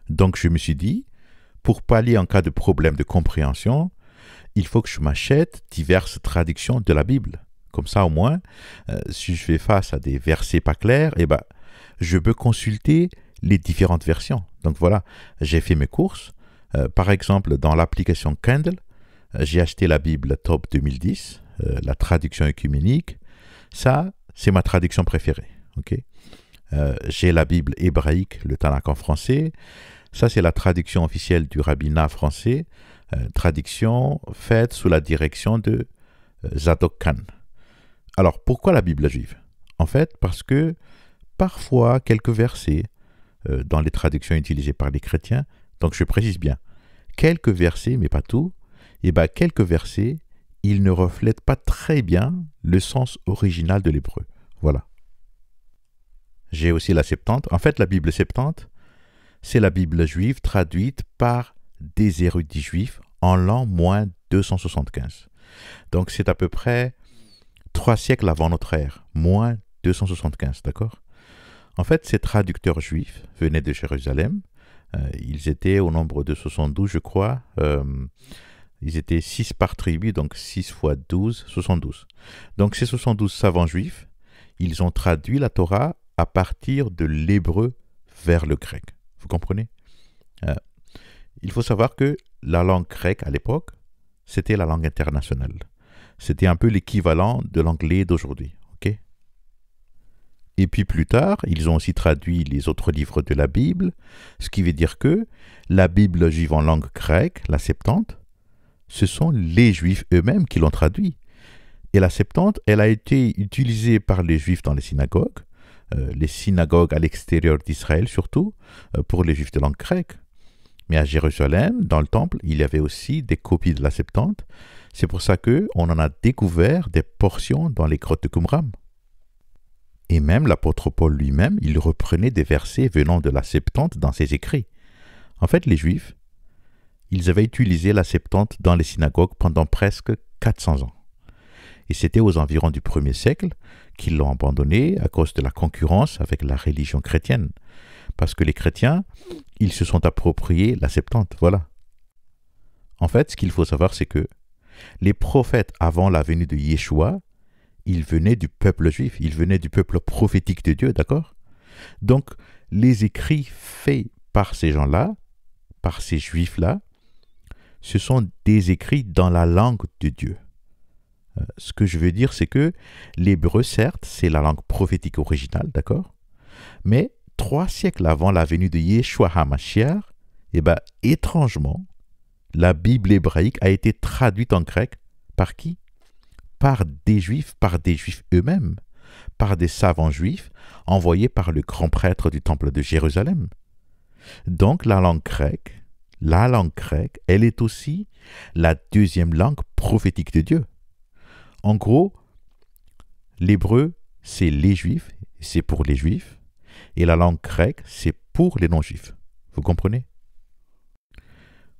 Donc je me suis dit, pour pallier en cas de problème de compréhension, il faut que je m'achète diverses traductions de la Bible. Comme ça, au moins, si je fais face à des versets pas clairs, je peux consulter les différentes versions. Donc voilà, j'ai fait mes courses. Par exemple, dans l'application Kindle, j'ai acheté la Bible Top 2010, la traduction œcuménique. Ça, c'est ma traduction préférée. Ok. J'ai la Bible hébraïque, le Tanakh en français. Ça, c'est la traduction officielle du rabbinat français, traduction faite sous la direction de Zadok Khan. Alors, pourquoi la Bible juive? En fait, parce que parfois, quelques versets dans les traductions utilisées par les chrétiens, donc je précise bien, quelques versets, mais pas tout, quelques versets, ils ne reflètent pas très bien le sens original de l'hébreu. Voilà. J'ai aussi la Septante. En fait, la Bible Septante, c'est la Bible juive traduite par des érudits juifs en l'an moins 275. Donc, c'est à peu près 3 siècles avant notre ère, moins 275, d'accord? En fait, ces traducteurs juifs venaient de Jérusalem. Ils étaient au nombre de 72, je crois. Ils étaient 6 par tribu, donc 6 fois 12, 72. Donc ces 72 savants juifs, ils ont traduit la Torah à partir de l'hébreu vers le grec. Vous comprenez? Il faut savoir que la langue grecque à l'époque, c'était la langue internationale. C'était un peu l'équivalent de l'anglais d'aujourd'hui. Okay? Et puis plus tard, ils ont aussi traduit les autres livres de la Bible, ce qui veut dire que la Bible juive en langue grecque, la Septante, ce sont les Juifs eux-mêmes qui l'ont traduit. Et la Septante, elle a été utilisée par les Juifs dans les synagogues à l'extérieur d'Israël surtout, pour les Juifs de langue grecque. Mais à Jérusalem, dans le temple, il y avait aussi des copies de la Septante. C'est pour ça qu'on en a découvert des portions dans les grottes de Qumran. Et même l'apôtre Paul lui-même, il reprenait des versets venant de la Septante dans ses écrits. En fait, les Juifs, ils avaient utilisé la Septante dans les synagogues pendant presque 400 ans. Et c'était aux environs du 1er siècle qu'ils l'ont abandonnée à cause de la concurrence avec la religion chrétienne. Parce que les chrétiens, ils se sont appropriés la Septante, voilà. En fait, ce qu'il faut savoir, c'est que les prophètes avant la venue de Yeshua, ils venaient du peuple juif, ils venaient du peuple prophétique de Dieu, d'accord? Donc, les écrits faits par ces gens-là, par ces juifs-là, ce sont des écrits dans la langue de Dieu. Ce que je veux dire, c'est que l'hébreu, certes, c'est la langue prophétique originale, d'accord? Mais 3 siècles avant la venue de Yeshua HaMashiach, étrangement, la Bible hébraïque a été traduite en grec par qui? Par des Juifs eux-mêmes, par des savants juifs envoyés par le grand prêtre du temple de Jérusalem. Donc la langue grecque, elle est aussi la deuxième langue prophétique de Dieu. En gros, l'hébreu, c'est les Juifs, c'est pour les Juifs, et la langue grecque, c'est pour les non-Juifs. Vous comprenez?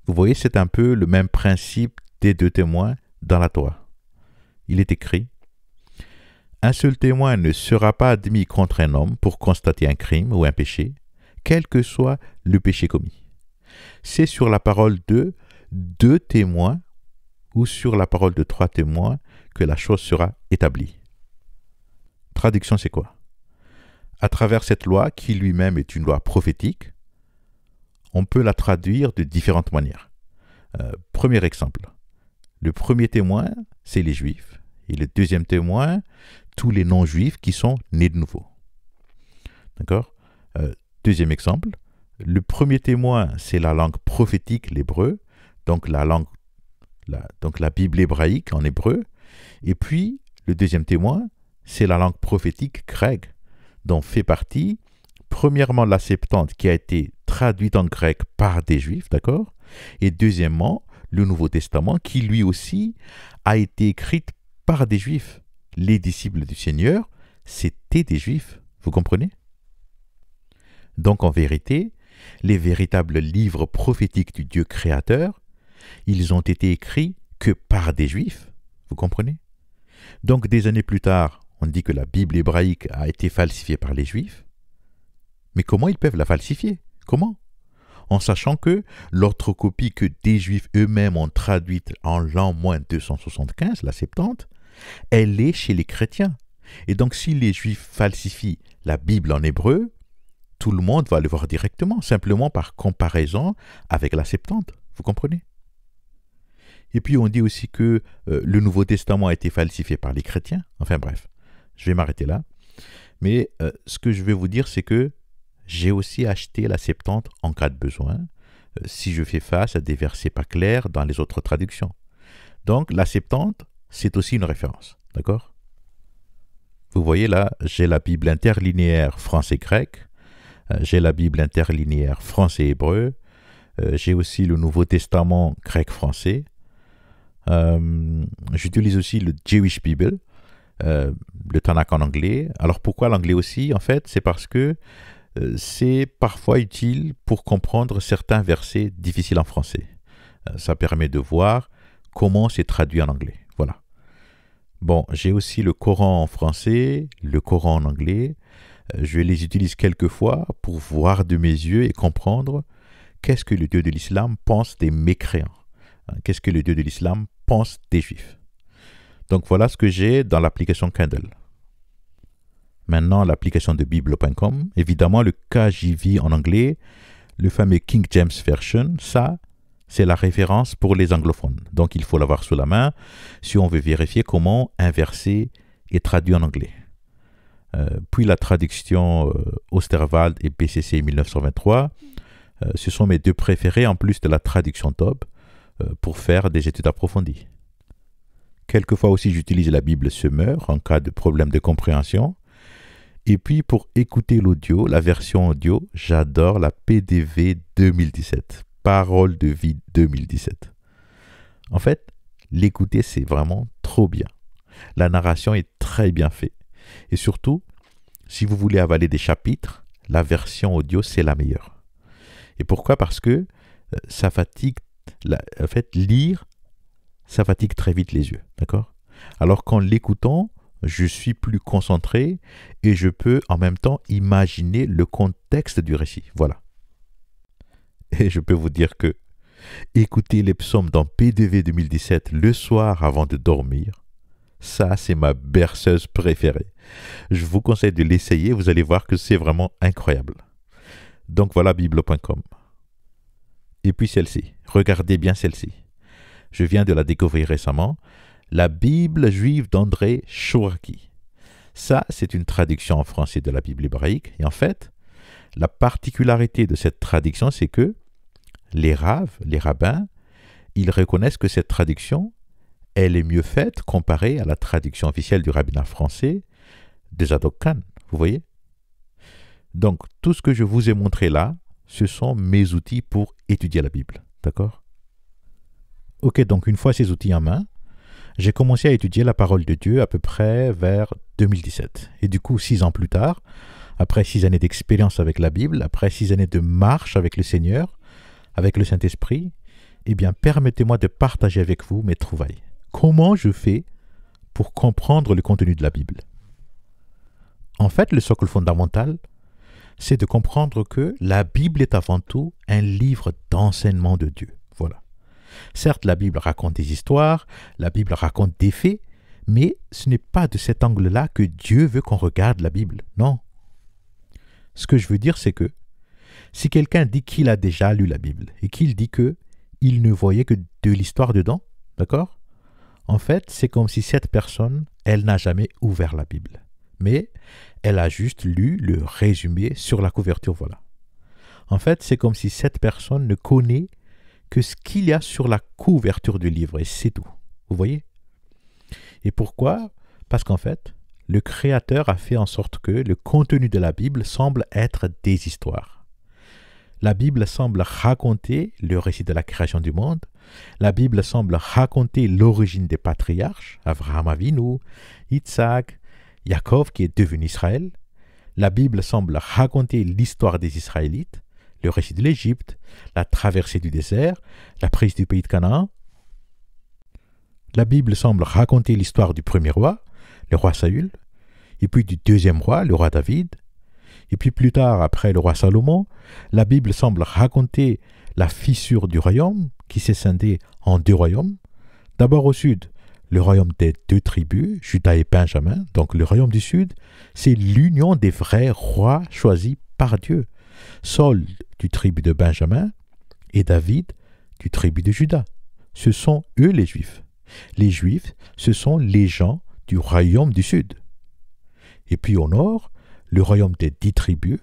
Vous voyez, c'est un peu le même principe des 2 témoins dans la Torah. Il est écrit « Un seul témoin ne sera pas admis contre un homme pour constater un crime ou un péché, quel que soit le péché commis. C'est sur la parole de 2 témoins ou sur la parole de 3 témoins que la chose sera établie. » Traduction, c'est quoi? À travers cette loi, qui lui-même est une loi prophétique, on peut la traduire de différentes manières. Premier exemple. Le premier témoin, c'est les Juifs. Et le deuxième témoin, tous les non-Juifs qui sont nés de nouveau. D'accord? Deuxième exemple. Le premier témoin, c'est la langue prophétique, l'hébreu. Donc la Bible hébraïque en hébreu. Et puis, le deuxième témoin, c'est la langue prophétique grecque, dont fait partie, premièrement, la Septante qui a été traduite en grec par des Juifs, d'accord? Et deuxièmement, le Nouveau Testament qui lui aussi a été écrit par des Juifs. Les disciples du Seigneur, c'était des Juifs, vous comprenez? Donc en vérité, les véritables livres prophétiques du Dieu créateur, ils ont été écrits que par des Juifs, vous comprenez? Donc des années plus tard, on dit que la Bible hébraïque a été falsifiée par les Juifs. Mais comment ils peuvent la falsifier? Comment? en sachant que l'autre copie que des Juifs eux-mêmes ont traduite en l'an moins 275, la Septante, elle est chez les chrétiens. Et donc si les Juifs falsifient la Bible en hébreu, tout le monde va le voir directement, simplement par comparaison avec la Septante. Vous comprenez? Et puis on dit aussi que le Nouveau Testament a été falsifié par les chrétiens. Enfin bref, je vais m'arrêter là. Mais ce que je vais vous dire, c'est que j'ai aussi acheté la Septante en cas de besoin, si je fais face à des versets pas clairs dans les autres traductions. Donc la Septante, c'est aussi une référence, d'accord? Vous voyez là, j'ai la Bible interlinéaire français-grec, j'ai la Bible interlinéaire français-hébreu, j'ai aussi le Nouveau Testament grec-français, j'utilise aussi le Jewish Bible, le Tanakh en anglais. Alors pourquoi l'anglais aussi? En fait, c'est parce que c'est parfois utile pour comprendre certains versets difficiles en français. Ça permet de voir comment c'est traduit en anglais. Voilà. Bon, j'ai aussi le Coran en français, le Coran en anglais. Je les utilise quelquefois pour voir de mes yeux et comprendre qu'est-ce que le Dieu de l'islam pense des mécréants. Qu'est-ce que le Dieu de l'islam pense des Juifs. Donc voilà ce que j'ai dans l'application Kindle. Maintenant, l'application de Bible.com. Évidemment, le KJV en anglais, le fameux King James Version, ça, c'est la référence pour les anglophones. Donc il faut l'avoir sous la main si on veut vérifier comment un verset est traduit en anglais. Puis la traduction Osterwald et PCC 1923, ce sont mes deux préférés en plus de la traduction Tob pour faire des études approfondies. Quelquefois aussi j'utilise la Bible Semeur en cas de problème de compréhension. Et puis pour écouter l'audio, la version audio, j'adore la PDV 2017, Parole de vie 2017. En fait, l'écouter c'est vraiment trop bien. La narration est très bien faite. Et surtout, si vous voulez avaler des chapitres, la version audio c'est la meilleure. Et pourquoi? Parce que ça fatigue, en fait lire, ça fatigue très vite les yeux, d'accord? Alors qu'en l'écoutant, je suis plus concentré et je peux en même temps imaginer le contexte du récit. Voilà. Et je peux vous dire que écouter les psaumes dans PDV 2017 le soir avant de dormir, ça c'est ma berceuse préférée. Je vous conseille de l'essayer, vous allez voir que c'est vraiment incroyable. Donc voilà Bible.com. Et puis celle-ci, regardez bien celle-ci. Je viens de la découvrir récemment. La Bible juive d'André Chouraki. Ça, c'est une traduction en français de la Bible hébraïque. Et en fait, la particularité de cette traduction, c'est que les rabbins, ils reconnaissent que cette traduction, elle est mieux faite comparée à la traduction officielle du rabbinat français de Zadok Khan. Vous voyez? Donc, tout ce que je vous ai montré là, ce sont mes outils pour étudier la Bible. D'accord? Ok, donc une fois ces outils en main, j'ai commencé à étudier la parole de Dieu à peu près vers 2017. Et du coup, 6 ans plus tard, après 6 années d'expérience avec la Bible, après 6 années de marche avec le Seigneur, avec le Saint-Esprit, eh bien, permettez-moi de partager avec vous mes trouvailles. Comment je fais pour comprendre le contenu de la Bible? En fait, le socle fondamental, c'est de comprendre que la Bible est avant tout un livre d'enseignement de Dieu. Voilà. Certes, la Bible raconte des histoires, la Bible raconte des faits, mais ce n'est pas de cet angle-là que Dieu veut qu'on regarde la Bible. Non. Ce que je veux dire, c'est que si quelqu'un dit qu'il a déjà lu la Bible et qu'il dit qu'il ne voyait que de l'histoire dedans, d'accord? En fait, c'est comme si cette personne, elle n'a jamais ouvert la Bible. Mais elle a juste lu le résumé sur la couverture, voilà. En fait, c'est comme si cette personne ne connaît que ce qu'il y a sur la couverture du livre, et c'est tout. Vous voyez? Et pourquoi? Parce qu'en fait, le Créateur a fait en sorte que le contenu de la Bible semble être des histoires. La Bible semble raconter le récit de la création du monde. La Bible semble raconter l'origine des patriarches, Abraham Avinu, Isaac, Jacob qui est devenu Israël. La Bible semble raconter l'histoire des Israélites, le récit de l'Égypte, la traversée du désert, la prise du pays de Canaan. La Bible semble raconter l'histoire du premier roi, le roi Saül, et puis du deuxième roi, le roi David, Et puis plus tard, après le roi Salomon, la Bible semble raconter la fissure du royaume qui s'est scindé en deux royaumes. D'abord au sud, le royaume des deux tribus, Juda et Benjamin. Donc le royaume du sud, c'est l'union des vrais rois choisis par Dieu. Saul du tribu de Benjamin et David du tribu de Juda. Ce sont eux les Juifs. Les Juifs, ce sont les gens du royaume du sud. Et puis au nord, le royaume des 10 tribus,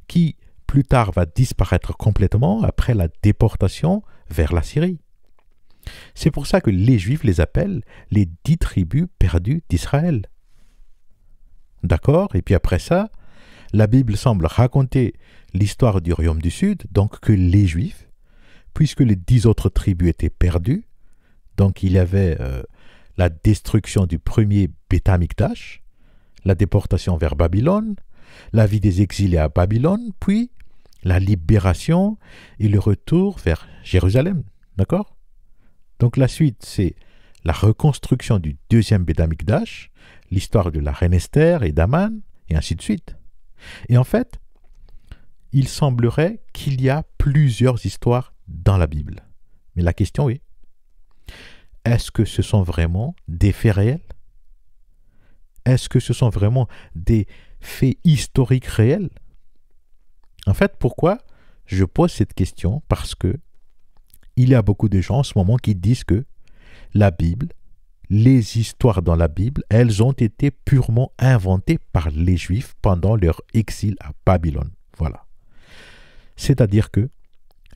qui plus tard va disparaître complètement après la déportation vers la Syrie. C'est pour ça que les Juifs les appellent les 10 tribus perdues d'Israël. D'accord? Et puis après ça, la Bible semble raconter l'histoire du royaume du sud, donc que les Juifs, puisque les 10 autres tribus étaient perdues, donc il y avait la destruction du premier Beth Amikdash, la déportation vers Babylone, la vie des exilés à Babylone, puis la libération et le retour vers Jérusalem. D'accord? Donc la suite, c'est la reconstruction du deuxième Beth Amikdash, l'histoire de la reine Esther et d'Aman, et ainsi de suite. Et en fait, il semblerait qu'il y a plusieurs histoires dans la Bible. Mais la question est, est-ce que ce sont vraiment des faits réels? Est-ce que ce sont vraiment des faits historiques réels? En fait, pourquoi je pose cette question? Parce que il y a beaucoup de gens en ce moment qui disent que la Bible, les histoires dans la Bible, elles ont été purement inventées par les Juifs pendant leur exil à Babylone. Voilà. C'est-à-dire que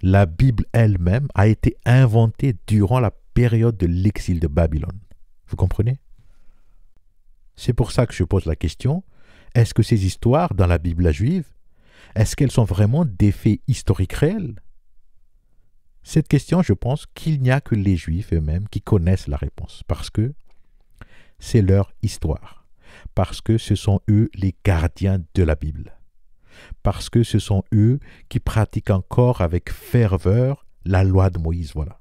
la Bible elle-même a été inventée durant la période de l'exil de Babylone. Vous comprenez? C'est pour ça que je pose la question, est-ce que ces histoires dans la Bible juive, est-ce qu'elles sont vraiment des faits historiques réels? Cette question, je pense qu'il n'y a que les Juifs eux-mêmes qui connaissent la réponse, parce que c'est leur histoire, parce que ce sont eux les gardiens de la Bible, parce que ce sont eux qui pratiquent encore avec ferveur la loi de Moïse, voilà.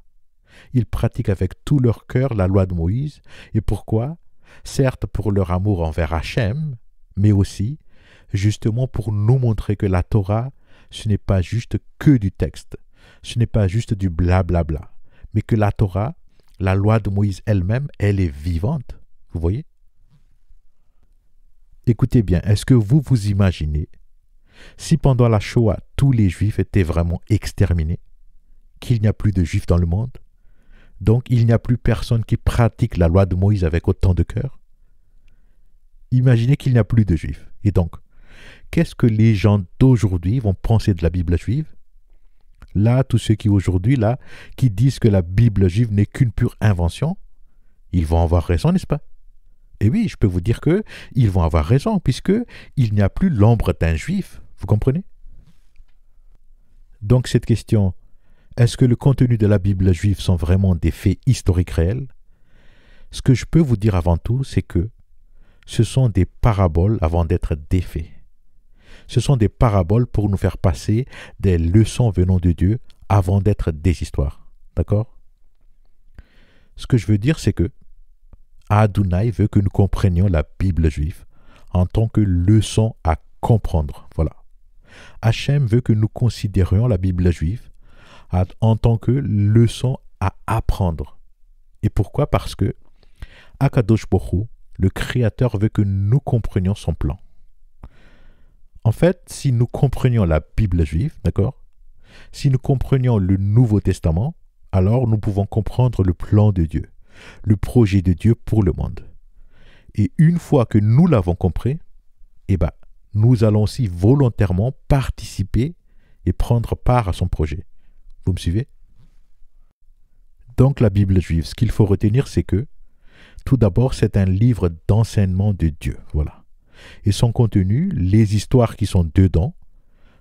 Ils pratiquent avec tout leur cœur la loi de Moïse, et pourquoi? Certes pour leur amour envers Hachem, mais aussi justement pour nous montrer que la Torah, ce n'est pas juste que du texte, ce n'est pas juste du blablabla, mais que la Torah, la loi de Moïse elle-même, elle est vivante. Vous voyez? Écoutez bien, est-ce que vous vous imaginez si pendant la Shoah, tous les Juifs étaient vraiment exterminés, qu'il n'y a plus de Juifs dans le monde, donc il n'y a plus personne qui pratique la loi de Moïse avec autant de cœur? Imaginez qu'il n'y a plus de Juifs. Et donc, qu'est-ce que les gens d'aujourd'hui vont penser de la Bible juive? Là, tous ceux qui aujourd'hui, là, qui disent que la Bible juive n'est qu'une pure invention, ils vont avoir raison, n'est-ce pas? Et oui, je peux vous dire que ils vont avoir raison, puisque il n'y a plus l'ombre d'un Juif. Vous comprenez? Donc cette question, est-ce que le contenu de la Bible juive sont vraiment des faits historiques réels? Ce que je peux vous dire avant tout, c'est que ce sont des paraboles avant d'être des faits. Ce sont des paraboles pour nous faire passer des leçons venant de Dieu avant d'être des histoires. D'accord? Ce que je veux dire, c'est que Adonai veut que nous comprenions la Bible juive en tant que leçon à comprendre. Voilà. Hachem veut que nous considérions la Bible juive en tant que leçon à apprendre. Et pourquoi? Parce que Akadosh Baruch Hu, le Créateur, veut que nous comprenions son plan. En fait, si nous comprenions la Bible juive, d'accord? Si nous comprenions le Nouveau Testament, alors nous pouvons comprendre le plan de Dieu, le projet de Dieu pour le monde. Et une fois que nous l'avons compris, eh ben, nous allons aussi volontairement participer et prendre part à son projet. Vous me suivez? Donc la Bible juive, ce qu'il faut retenir, c'est que tout d'abord, c'est un livre d'enseignement de Dieu. Voilà. Et son contenu, les histoires qui sont dedans,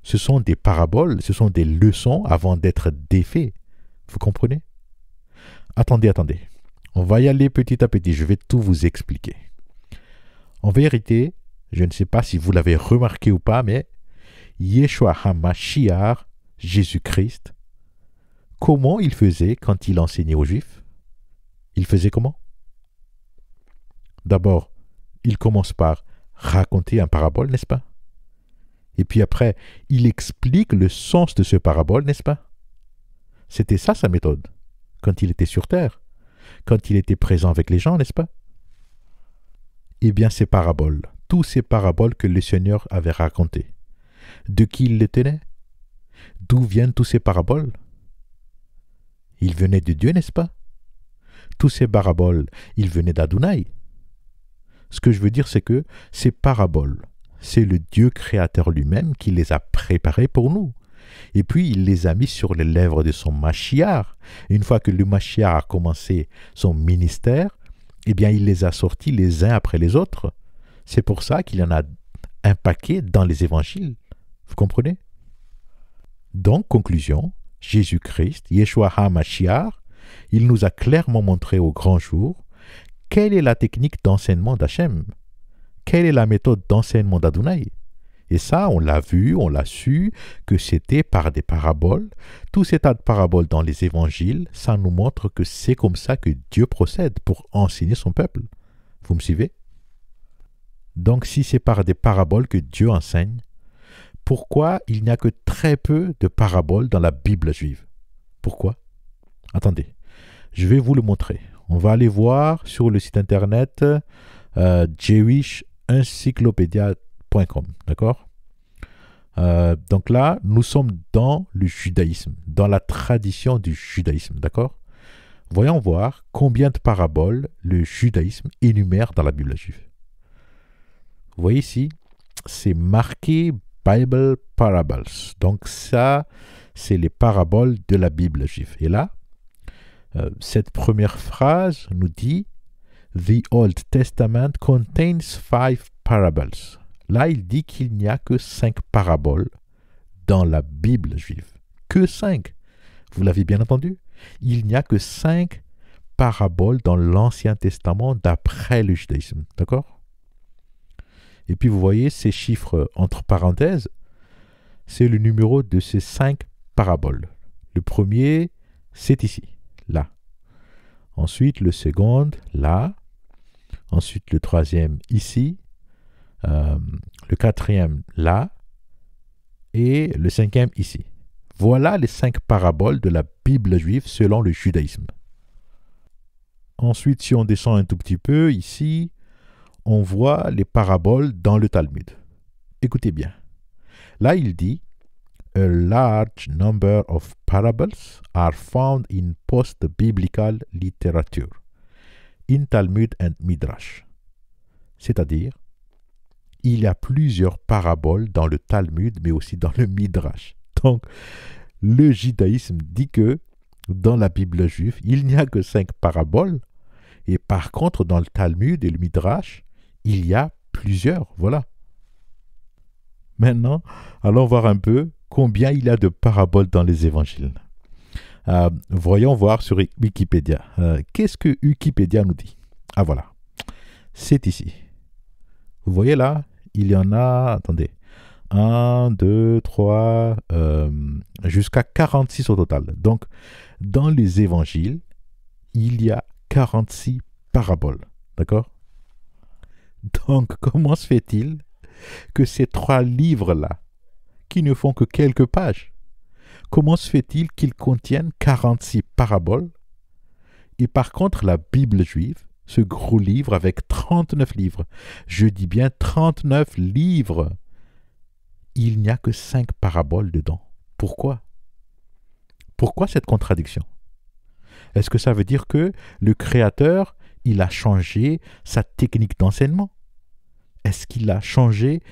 ce sont des paraboles, ce sont des leçons avant d'être des faits. Vous comprenez? Attendez. On va y aller petit à petit, je vais tout vous expliquer. En vérité, je ne sais pas si vous l'avez remarqué ou pas, mais Yeshua HaMashiach, Jésus-Christ, comment il faisait quand il enseignait aux Juifs? Il faisait comment? D'abord, il commence par raconter un parabole, n'est-ce pas? Et puis après, il explique le sens de ce parabole, n'est-ce pas? C'était ça sa méthode, quand il était sur terre, quand il était présent avec les gens, n'est-ce pas? Eh bien, ces paraboles, tous ces paraboles que le Seigneur avait racontées, de qui il les tenait? D'où viennent tous ces paraboles? Ils venaient de Dieu, n'est-ce pas? Tous ces paraboles, ils venaient d'Adonai. Ce que je veux dire, c'est que ces paraboles, c'est le Dieu créateur lui-même qui les a préparées pour nous. Et puis, il les a mis sur les lèvres de son Mashiach. Une fois que le Mashiach a commencé son ministère, eh bien, il les a sortis les uns après les autres. C'est pour ça qu'il y en a un paquet dans les évangiles. Vous comprenez? Donc, conclusion, Jésus-Christ, Yeshua HaMashiach, il nous a clairement montré au grand jour quelle est la technique d'enseignement d'Hachem, quelle est la méthode d'enseignement d'Adonai. Et ça, on l'a vu, on l'a su, que c'était par des paraboles. Tout ces tas de paraboles dans les évangiles, ça nous montre que c'est comme ça que Dieu procède pour enseigner son peuple. Vous me suivez? Donc, si c'est par des paraboles que Dieu enseigne, pourquoi il n'y a que très peu de paraboles dans la Bible juive? Pourquoi? Attendez, je vais vous le montrer. On va aller voir sur le site internet jewishencyclopedia.com, d'accord? Donc là, nous sommes dans le judaïsme, dans la tradition du judaïsme, d'accord? Voyons voir combien de paraboles le judaïsme énumère dans la Bible juive. Vous voyez ici, c'est marqué Bible Parables. Donc ça, c'est les paraboles de la Bible juive. Et là, cette première phrase nous dit The Old Testament contains 5 parables. Là, il dit qu'il n'y a que 5 paraboles dans la Bible juive. Que 5. Vous l'avez bien entendu? Il n'y a que 5 paraboles dans l'Ancien Testament d'après le judaïsme. D'accord? Et puis vous voyez ces chiffres entre parenthèses, c'est le numéro de ces 5 paraboles. Le premier, c'est ici, là. Ensuite, le second, là. Ensuite, le troisième, ici. Le quatrième, là. Et le cinquième, ici. Voilà les 5 paraboles de la Bible juive selon le judaïsme. Ensuite, si on descend un tout petit peu, ici, on voit les paraboles dans le Talmud. Écoutez bien. Là, il dit A large number of parables are found in post-biblical literature, in Talmud and Midrash. C'est-à-dire, il y a plusieurs paraboles dans le Talmud, mais aussi dans le Midrash. Donc, le judaïsme dit que dans la Bible juive, il n'y a que 5 paraboles, et par contre, dans le Talmud et le Midrash, il y a plusieurs, voilà. Maintenant, allons voir un peu combien il y a de paraboles dans les évangiles. Voyons voir sur Wikipédia. Qu'est-ce que Wikipédia nous dit? Ah voilà, c'est ici. Vous voyez là, il y en a, attendez, 1, 2, 3, jusqu'à 46 au total. Donc, dans les évangiles, il y a 46 paraboles, d'accord? Donc, comment se fait-il que ces 3 livres-là, qui ne font que quelques pages, comment se fait-il qu'ils contiennent 46 paraboles? Et par contre, la Bible juive, ce gros livre avec 39 livres, je dis bien 39 livres, il n'y a que 5 paraboles dedans. Pourquoi? Pourquoi cette contradiction? Est-ce que ça veut dire que le Créateur, il a changé sa technique d'enseignement? Est-ce qu'il a changé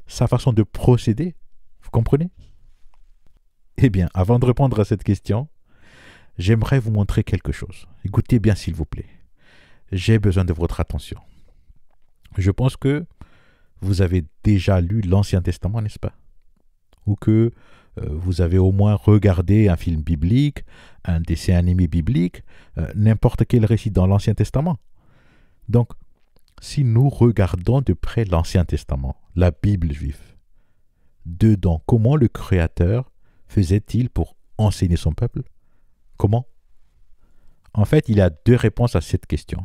sa façon de procéder? Vous comprenez? Eh bien, avant de répondre à cette question, j'aimerais vous montrer quelque chose. Écoutez bien s'il vous plaît. J'ai besoin de votre attention. Je pense que vous avez déjà lu l'Ancien Testament, n'est-ce pas? Ou que vous avez au moins regardé un film biblique, un dessin animé biblique, n'importe quel récit dans l'Ancien Testament. Donc, si nous regardons de près l'Ancien Testament, la Bible juive, dedans, comment le Créateur faisait-il pour enseigner son peuple? Comment? En fait, il y a 2 réponses à cette question.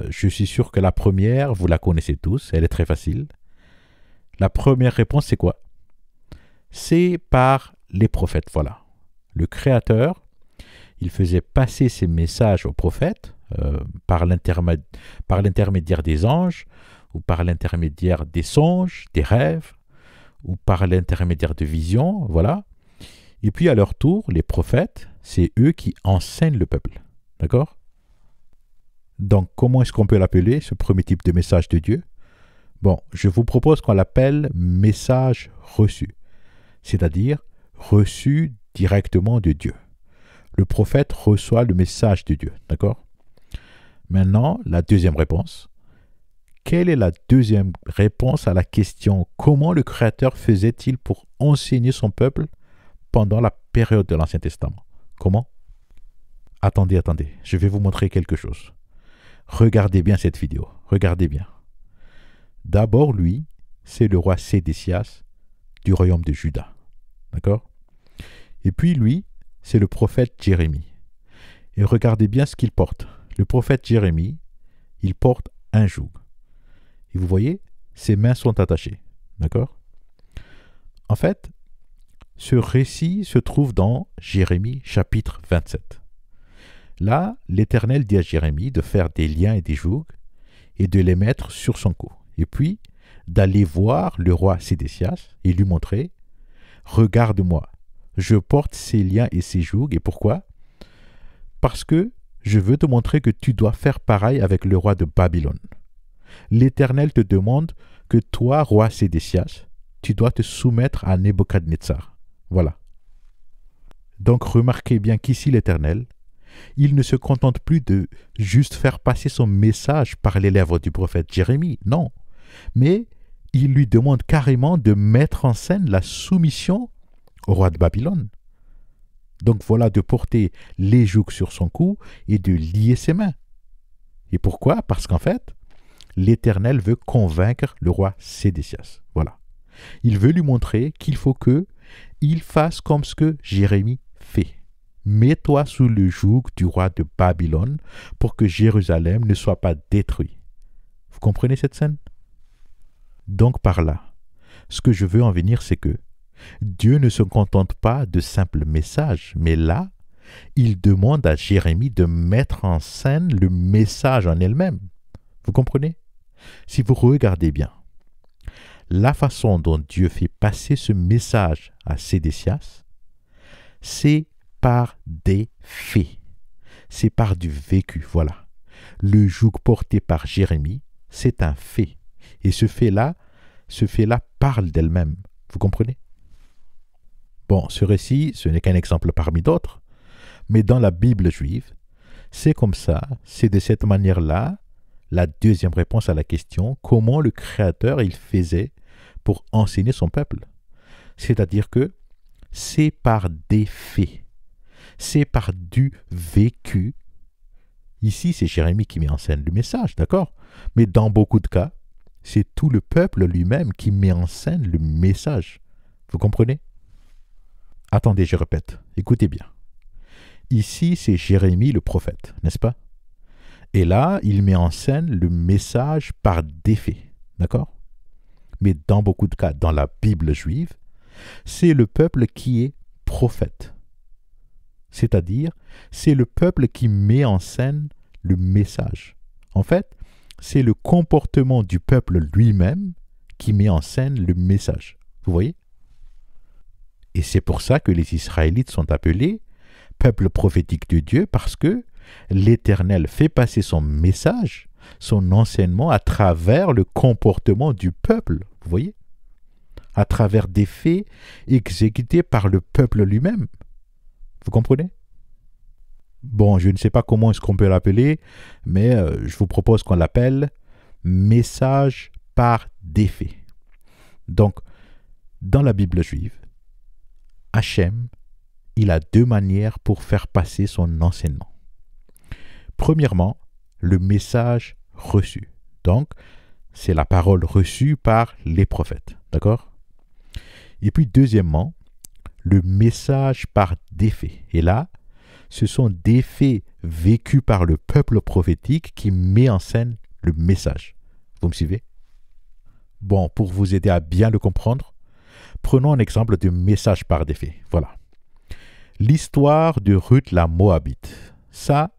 Je suis sûr que la première, vous la connaissez tous, elle est très facile. La première réponse, c'est quoi? C'est par les prophètes, voilà. Le Créateur, il faisait passer ses messages aux prophètes par l'intermédiaire des anges, ou par l'intermédiaire des songes, des rêves, ou par l'intermédiaire de visions, voilà. Et puis à leur tour, les prophètes, c'est eux qui enseignent le peuple. D'accord? Donc comment est-ce qu'on peut l'appeler, ce premier type de message de Dieu? Bon, je vous propose qu'on l'appelle message reçu, c'est-à-dire reçu directement de Dieu. Le prophète reçoit le message de Dieu, d'accord? Maintenant, la deuxième réponse. Quelle est la deuxième réponse à la question comment le Créateur faisait-il pour enseigner son peuple pendant la période de l'Ancien Testament? Comment? Attendez, je vais vous montrer quelque chose. Regardez bien cette vidéo, regardez bien. D'abord, lui, c'est le roi Sédécias du royaume de Juda, d'accord? Et puis lui, c'est le prophète Jérémie. Et regardez bien ce qu'il porte. Le prophète Jérémie, il porte un joug. Et vous voyez, ses mains sont attachées. D'accord? En fait, ce récit se trouve dans Jérémie chapitre 27. Là, l'Éternel dit à Jérémie de faire des liens et des jougs et de les mettre sur son cou. Et puis, d'aller voir le roi Sédécias et lui montrer « Regarde-moi, je porte ces liens et ces jougs. Et pourquoi? Parce que je veux te montrer que tu dois faire pareil avec le roi de Babylone. L'Éternel te demande que toi, roi Sédécias, tu dois te soumettre à Nebuchadnezzar. Voilà. Donc remarquez bien qu'ici l'Éternel, il ne se contente plus de juste faire passer son message par les lèvres du prophète Jérémie, non. Mais il lui demande carrément de mettre en scène la soumission au roi de Babylone. Donc voilà, de porter les jougs sur son cou et de lier ses mains. Et pourquoi? Parce qu'en fait, l'Éternel veut convaincre le roi Sédécias. Voilà. Il veut lui montrer qu'il faut qu'il fasse comme ce que Jérémie fait. Mets-toi sous le joug du roi de Babylone pour que Jérusalem ne soit pas détruit. Vous comprenez cette scène? Donc par là, ce que je veux en venir, c'est que Dieu ne se contente pas de simples messages, mais là, il demande à Jérémie de mettre en scène le message en elle-même. Vous comprenez? Si vous regardez bien, la façon dont Dieu fait passer ce message à Sédécias, c'est par des faits. C'est par du vécu, voilà. Le joug porté par Jérémie, c'est un fait. Et ce fait-là parle d'elle-même. Vous comprenez? Bon, ce récit, ce n'est qu'un exemple parmi d'autres, mais dans la Bible juive, c'est comme ça, c'est de cette manière-là, la deuxième réponse à la question, comment le Créateur, il faisait pour enseigner son peuple. C'est-à-dire que c'est par des faits, c'est par du vécu. Ici, c'est Jérémie qui met en scène le message, d'accord? Mais dans beaucoup de cas, c'est tout le peuple lui-même qui met en scène le message. Vous comprenez? Attendez, je répète, écoutez bien. Ici, c'est Jérémie le prophète, n'est-ce pas? Et là, il met en scène le message par des faits, d'accord? Mais dans beaucoup de cas, dans la Bible juive, c'est le peuple qui est prophète. C'est-à-dire, c'est le peuple qui met en scène le message. En fait, c'est le comportement du peuple lui-même qui met en scène le message. Vous voyez? Et c'est pour ça que les Israélites sont appelés peuple prophétique de Dieu, parce que l'Éternel fait passer son message, son enseignement à travers le comportement du peuple. Vous voyez? À travers des faits exécutés par le peuple lui-même. Vous comprenez? Bon, je ne sais pas comment est-ce qu'on peut l'appeler, mais je vous propose qu'on l'appelle message par des faits. Donc, dans la Bible juive, Hachem, il a deux manières pour faire passer son enseignement. Premièrement, le message reçu. Donc, c'est la parole reçue par les prophètes. D'accord? Et puis, deuxièmement, le message par des faits. Et là, ce sont des faits vécus par le peuple prophétique qui met en scène le message. Vous me suivez? Bon, pour vous aider à bien le comprendre, prenons un exemple de message par défait. Voilà. L'histoire de Ruth la Moabite. Ça,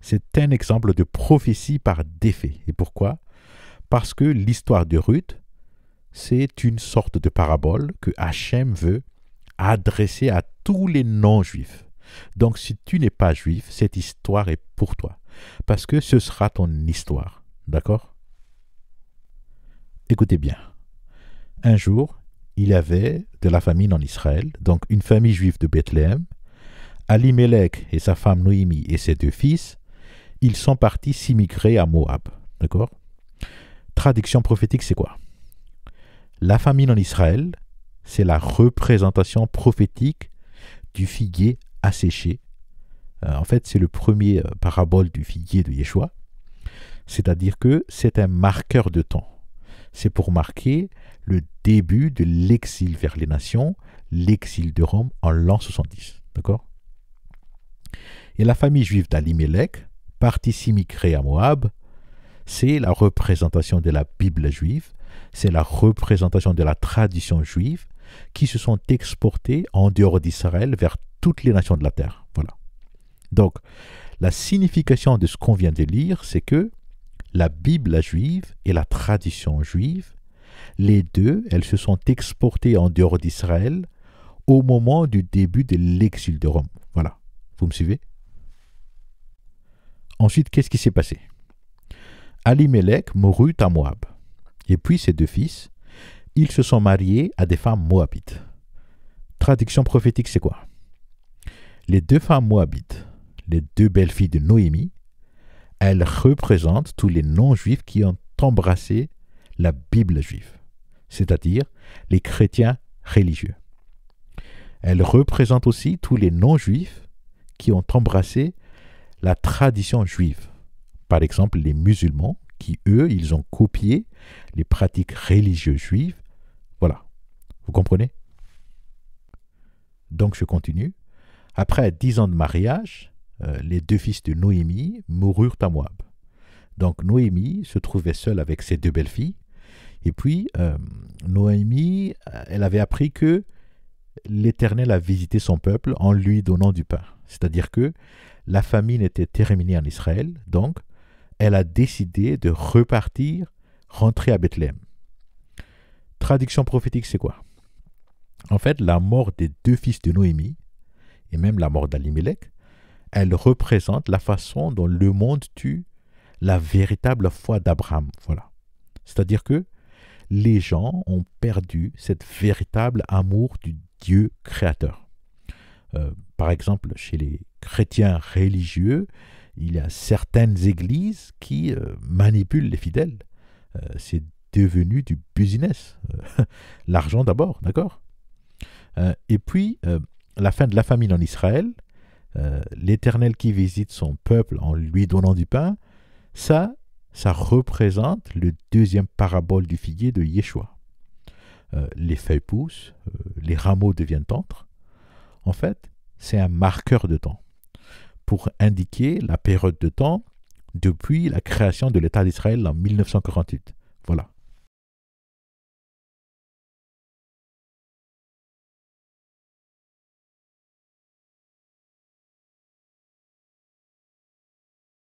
c'est un exemple de prophétie par défait. Et pourquoi? Parce que l'histoire de Ruth, c'est une sorte de parabole que Hachem veut adresser à tous les non-juifs. Donc si tu n'es pas juif, cette histoire est pour toi. Parce que ce sera ton histoire. D'accord? Écoutez bien. Un jour, il y avait de la famine en Israël, donc une famille juive de Bethléem. Alimelech et sa femme Noémie et ses deux fils, ils sont partis s'immigrer à Moab. D'accord? Traduction prophétique, c'est quoi? La famine en Israël, c'est la représentation prophétique du figuier asséché. En fait, c'est le premier parabole du figuier de Yeshua. C'est-à-dire que c'est un marqueur de temps. C'est pour marquer le début de l'exil vers les nations, l'exil de Rome en l'an 70. D'accord? Et la famille juive d'Alimelech, partie s'immigrer à Moab, c'est la représentation de la Bible juive, c'est la représentation de la tradition juive qui se sont exportées en dehors d'Israël vers toutes les nations de la terre. Voilà. Donc, la signification de ce qu'on vient de lire, c'est que la Bible juive et la tradition juive, les deux, elles se sont exportées en dehors d'Israël au moment du début de l'exil de Rome. Voilà. Vous me suivez? Ensuite, qu'est-ce qui s'est passé? Alimelech mourut à Moab. Et puis ses deux fils, ils se sont mariés à des femmes moabites. Traduction prophétique, c'est quoi? Les deux femmes moabites, les deux belles-filles de Noémie, elles représentent tous les non-juifs qui ont embrassé la Bible juive, c'est-à-dire les chrétiens religieux. Elles représentent aussi tous les non-juifs qui ont embrassé la tradition juive. Par exemple, les musulmans qui, eux, ils ont copié les pratiques religieuses juives. Voilà. Vous comprenez? Donc, je continue. Après 10 ans de mariage, les deux fils de Noémie moururent à Moab. Donc, Noémie se trouvait seule avec ses deux belles-filles. Et puis, Noémie, elle avait appris que l'Éternel a visité son peuple en lui donnant du pain. C'est-à-dire que la famine était terminée en Israël, donc elle a décidé de repartir, rentrer à Bethléem. Traduction prophétique, c'est quoi? En fait, la mort des deux fils de Noémie, et même la mort d'Alimelech, elle représente la façon dont le monde tue la véritable foi d'Abraham. Voilà. C'est-à-dire que les gens ont perdu cette véritable amour du Dieu créateur. Par exemple, chez les chrétiens religieux, il y a certaines églises qui manipulent les fidèles. C'est devenu du business. L'argent d'abord, d'accord? Et puis, la fin de la famine en Israël, l'Éternel qui visite son peuple en lui donnant du pain, ça représente le deuxième parabole du figuier de Yeshua. Les feuilles poussent, les rameaux deviennent tendres. En fait, c'est un marqueur de temps pour indiquer la période de temps depuis la création de l'État d'Israël en 1948. Voilà.